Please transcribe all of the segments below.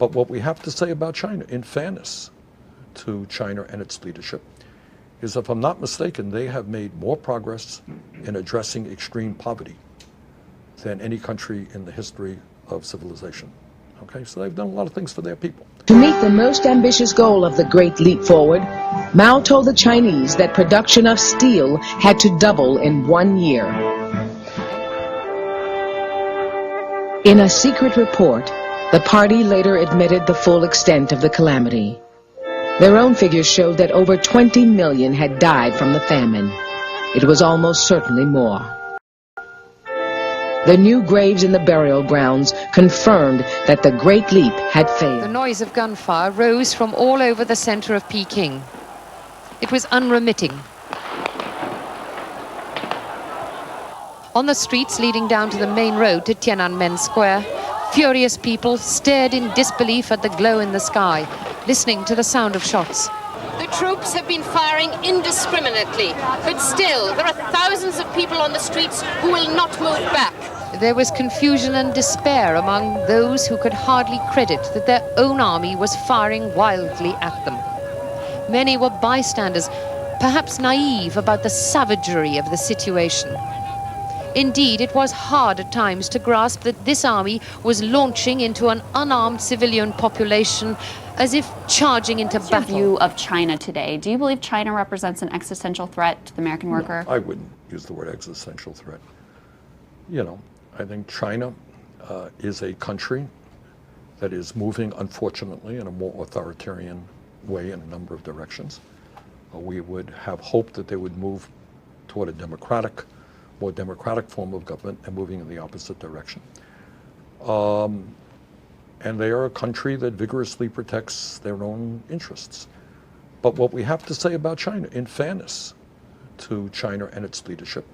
But what we have to say about China, in fairness to China and its leadership, is, if I'm not mistaken, they have made more progress in addressing extreme poverty than any country in the history of civilization. Okay, so they've done a lot of things for their people. To meet the most ambitious goal of the Great Leap Forward, Mao told the Chinese that production of steel had to double in 1 year. In a secret report, the party later admitted the full extent of the calamity. Their own figures showed that over 20 million had died from the famine. It was almost certainly more. The new graves in the burial grounds confirmed that the Great Leap had failed. The noise of gunfire rose from all over the center of Peking. It was unremitting. On the streets leading down to the main road to Tiananmen Square, furious people stared in disbelief at the glow in the sky, listening to the sound of shots. The troops have been firing indiscriminately, but still, there are thousands of people on the streets who will not move back. There was confusion and despair among those who could hardly credit that their own army was firing wildly at them. Many were bystanders, perhaps naive about the savagery of the situation. Indeed, it was hard at times to grasp that this army was launching into an unarmed civilian population as if charging into battle. What's your view of China today? Do you believe China represents an existential threat to the American worker? No, I wouldn't use the word existential threat. You know, I think China is a country that is moving, unfortunately, in a more authoritarian way in a number of directions. We would have hoped that they would move toward a more democratic form of government, and moving in the opposite direction. And they are a country that vigorously protects their own interests. But what we have to say about China, in fairness to China and its leadership,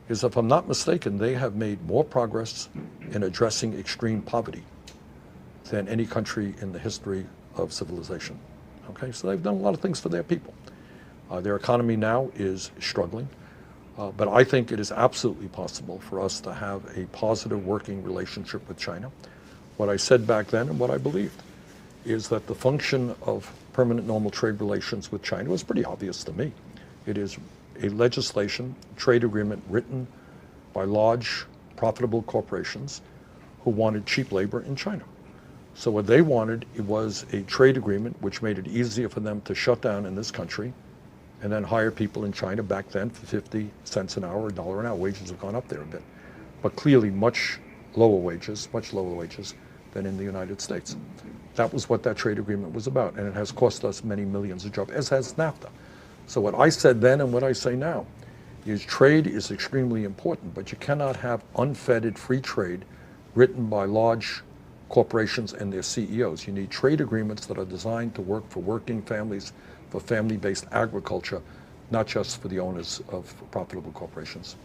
is, if I'm not mistaken, they have made more progress in addressing extreme poverty than any country in the history of civilization. Okay, so they've done a lot of things for their people. Their economy now is struggling, but I think it is absolutely possible for us to have a positive working relationship with China. What I said back then and what I believed is that the function of permanent normal trade relations with China was pretty obvious to me. It is a legislation, trade agreement written by large, profitable corporations who wanted cheap labor in China. So what they wanted, it was a trade agreement which made it easier for them to shut down in this country and then hire people in China back then for 50 cents an hour, $1 an hour. Wages have gone up there a bit, but clearly much lower wages than in the United States. That was what that trade agreement was about, and it has cost us many millions of jobs, as has NAFTA. So what I said then and what I say now is trade is extremely important, but you cannot have unfettered free trade written by large corporations and their CEOs. You need trade agreements that are designed to work for working families, for family-based agriculture, not just for the owners of profitable corporations.